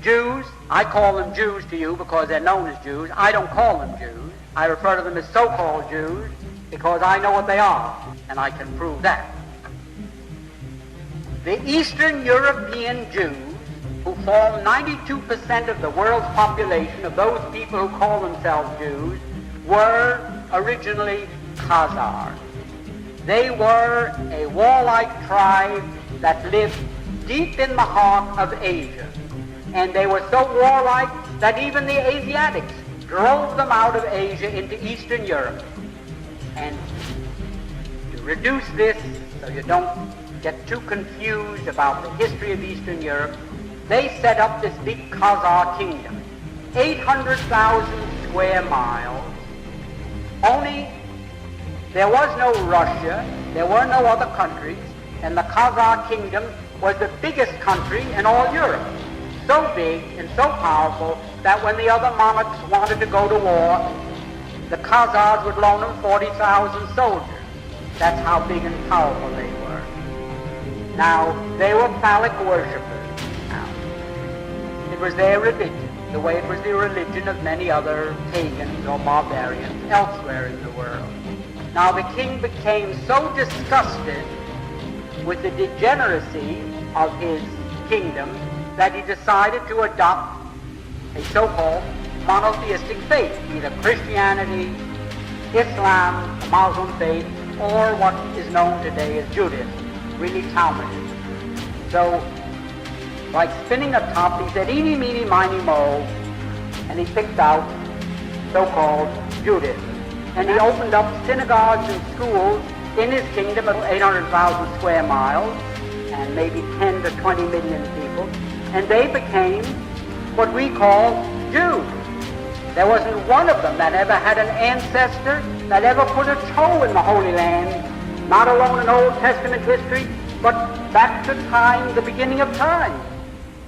Jews, I call them Jews to you because they're known as Jews. I don't call them Jews. I refer to them as so-called Jews because I know what they are, and I can prove that. The Eastern European Jews, who form 92% of the world's population of those people who call themselves Jews, were originally Khazars. They were a warlike tribe that lived deep in the heart of Asia. And they were so warlike that even the Asiatics drove them out of Asia into Eastern Europe. And to reduce this so you don't get too confused about the history of Eastern Europe, they set up this big Khazar kingdom, 800,000 square miles. Only there was no Russia, there were no other countries, and the Khazar kingdom was the biggest country in all Europe. So big and so powerful that when the other monarchs wanted to go to war, the Khazars would loan them 40,000 soldiers. That's how big and powerful they were. Now, they were phallic worshippers. Now, it was their religion, the way it was the religion of many other pagans or barbarians elsewhere in the world. Now, the king became so disgusted with the degeneracy of his kingdom that he decided to adopt a so-called monotheistic faith, either Christianity, Islam, the Muslim faith, or what is known today as Judaism, really Talmudism. So, like spinning a top, he said, eeny, meeny, miny, moe, and he picked out so-called Judaism. And he opened up synagogues and schools in his kingdom of 800,000 square miles, and maybe 10 to 20 million people, and they became what we call Jews. There wasn't one of them that ever had an ancestor that ever put a toe in the Holy Land, not alone in Old Testament history, but back to time, the beginning of time.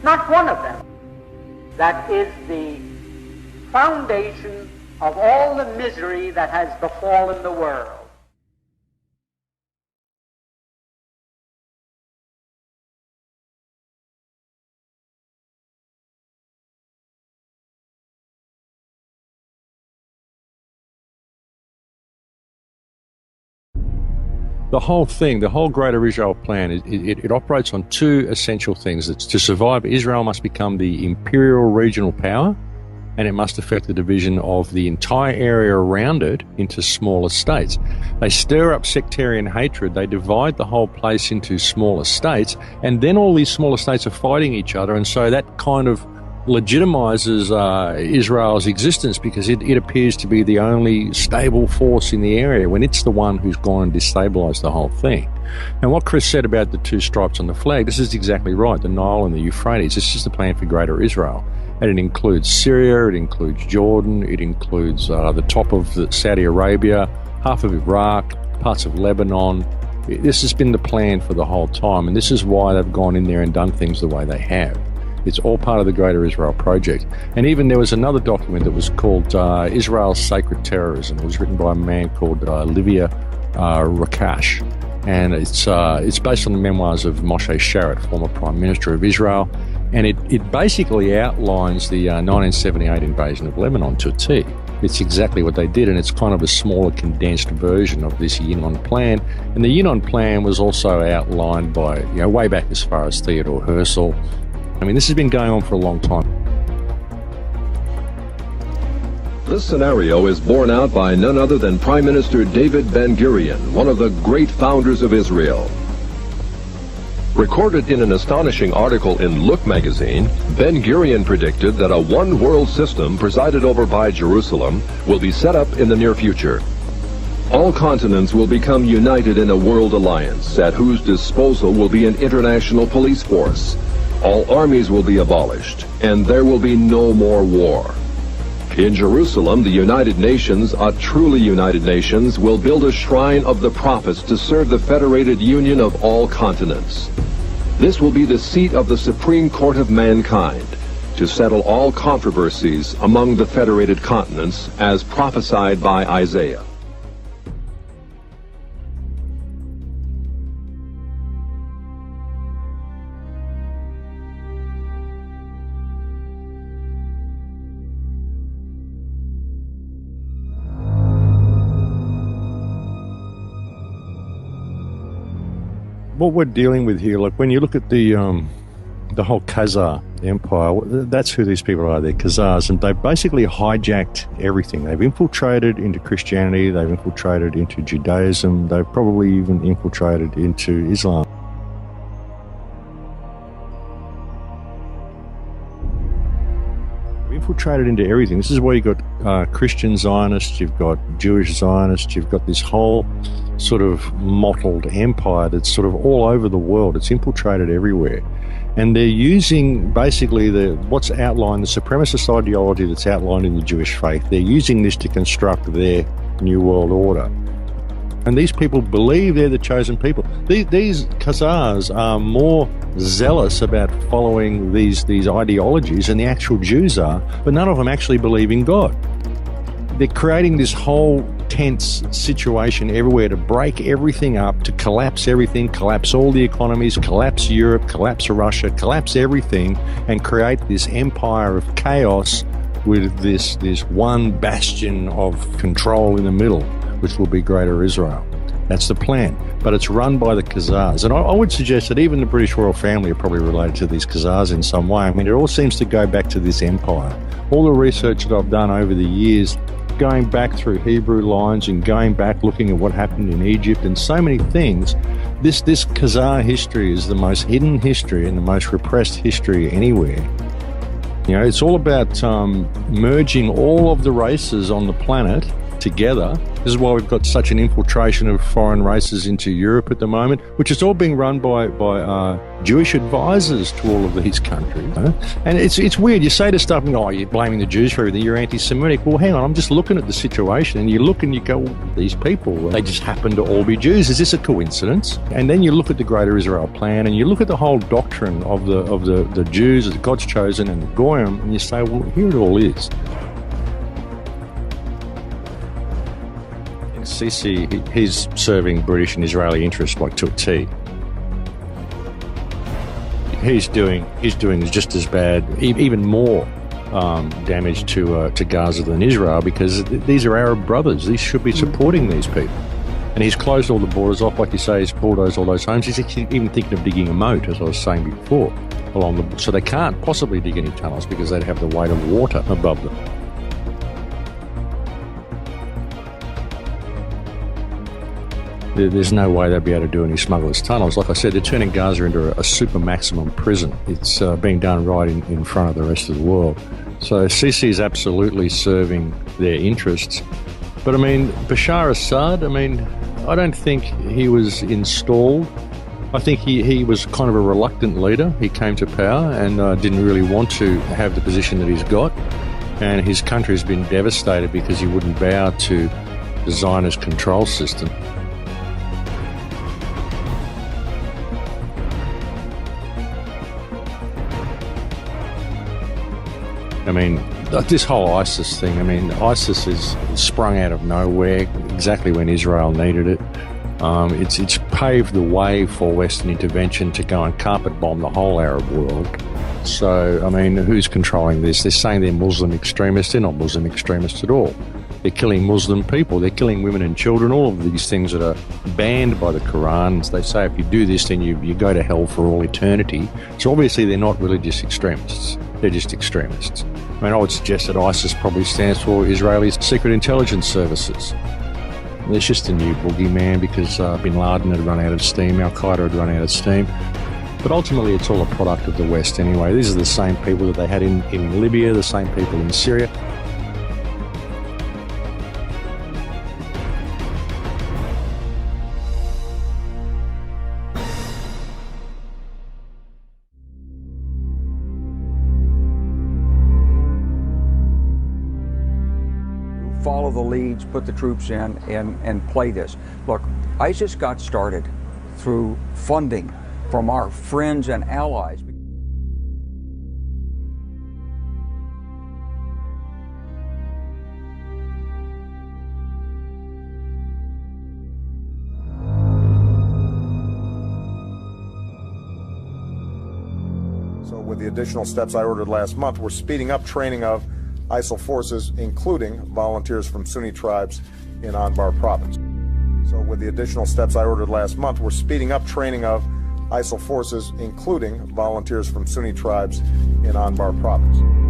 Not one of them. That is the foundation of all the misery that has befallen the world. The whole thing, the whole Greater Israel plan, it operates on two essential things. It's to survive, Israel must become the imperial regional power, and it must affect the division of the entire area around it into smaller states. They stir up sectarian hatred, they divide the whole place into smaller states, and then all these smaller states are fighting each other, and so that kind of legitimizes Israel's existence because it appears to be the only stable force in the area when it's the one who's gone and destabilized the whole thing. And what Chris said about the two stripes on the flag, this is exactly right, the Nile and the Euphrates. It's just a plan for Greater Israel. And it includes Syria, it includes Jordan, it includes the top of Saudi Arabia, half of Iraq, parts of Lebanon. This has been the plan for the whole time, and this is why they've gone in there and done things the way they have. It's all part of the Greater Israel Project. And even there was another document that was called Israel's Sacred Terrorism. It was written by a man called Livia Rakash. And it's based on the memoirs of Moshe Sharett, former Prime Minister of Israel. And it basically outlines the 1978 invasion of Lebanon to a T. It's exactly what they did, and it's kind of a smaller, condensed version of this Yinon plan. And the Yinon plan was also outlined by, way back as far as Theodore Herzl. I mean, this has been going on for a long time. This scenario is borne out by none other than Prime Minister David Ben-Gurion, one of the great founders of Israel. Recorded in an astonishing article in Look magazine, Ben-Gurion predicted that a one-world system presided over by Jerusalem will be set up in the near future. All continents will become united in a world alliance, at whose disposal will be an international police force. All armies will be abolished, and there will be no more war. In Jerusalem, the United Nations, a truly united nations, will build a shrine of the prophets to serve the federated union of all continents. This will be the seat of the Supreme Court of mankind, to settle all controversies among the federated continents, as prophesied by Isaiah. what we're dealing with here, like when you look at the whole Khazar Empire, that's who these people are. They're Khazars, and they've basically hijacked everything. They've infiltrated into Christianity, they've infiltrated into Judaism, they've probably even infiltrated into Islam. Infiltrated into everything. This is where you've got Christian Zionists, you've got Jewish Zionists, you've got this whole sort of mottled empire that's sort of all over the world. It's infiltrated everywhere. And they're using basically what's outlined, the supremacist ideology that's outlined in the Jewish faith. They're using this to construct their New World Order. And these people believe they're the chosen people. These Khazars are more zealous about following these ideologies than the actual Jews are, but none of them actually believe in God. They're creating this whole tense situation everywhere to break everything up, to collapse everything, collapse all the economies, collapse Europe, collapse Russia, collapse everything, and create this empire of chaos with this one bastion of control in the middle, which will be Greater Israel. That's the plan. But it's run by the Khazars. And I would suggest that even the British royal family are probably related to these Khazars in some way. I mean, it all seems to go back to this empire. All the research that I've done over the years, going back through Hebrew lines and going back looking at what happened in Egypt and so many things, this Khazar history is the most hidden history and the most repressed history anywhere. You know, it's all about merging all of the races on the planet together. This is why we've got such an infiltration of foreign races into Europe at the moment, which is all being run by Jewish advisors to all of these countries. And it's weird. You say to stuff, oh, you're blaming the Jews for everything, you're anti-Semitic. Well, hang on, I'm just looking at the situation, and you look and you go, well, these people, they just happen to all be Jews. Is this a coincidence? And then you look at the Greater Israel plan, and you look at the whole doctrine of the Jews as God's chosen and the Goyim, and you say, well, here it all is. Sisi, he's serving British and Israeli interests like to a T. He's doing just as bad, even more damage to Gaza than Israel, because these are Arab brothers. These should be supporting these people. And he's closed all the borders off, like you say. He's bulldozed all those homes. He's even thinking of digging a moat, as I was saying before, so they can't possibly dig any tunnels because they'd have the weight of water above them. There's no way they'll be able to do any smugglers' tunnels. Like I said, they're turning Gaza into a super maximum prison. It's being done right in front of the rest of the world. So Sisi is absolutely serving their interests. But I mean, Bashar Assad, I don't think he was installed. I think he was kind of a reluctant leader. He came to power and didn't really want to have the position that he's got. And his country has been devastated because he wouldn't bow to the Zionist control system. I mean, this whole ISIS thing, ISIS is sprung out of nowhere, exactly when Israel needed it. It's paved the way for Western intervention to go and carpet bomb the whole Arab world. So, who's controlling this? They're saying they're Muslim extremists. They're not Muslim extremists at all. They're killing Muslim people. They're killing women and children, all of these things that are banned by the Quran. They say if you do this, then you go to hell for all eternity. So obviously they're not religious extremists. They're just extremists. I would suggest that ISIS probably stands for Israeli Secret Intelligence Services. It's just a new boogeyman because bin Laden had run out of steam, Al-Qaeda had run out of steam. But ultimately it's all a product of the West anyway. These are the same people that they had in Libya, the same people in Syria. Follow the leads, put the troops in, and play this. Look, ISIS got started through funding from our friends and allies. So with the additional steps I ordered last month, we're speeding up training of ISIL forces, including volunteers from Sunni tribes in Anbar province. So with with the additional steps I ordered last month, we're speeding up training of ISIL forces, including volunteers from Sunni tribes in Anbar province.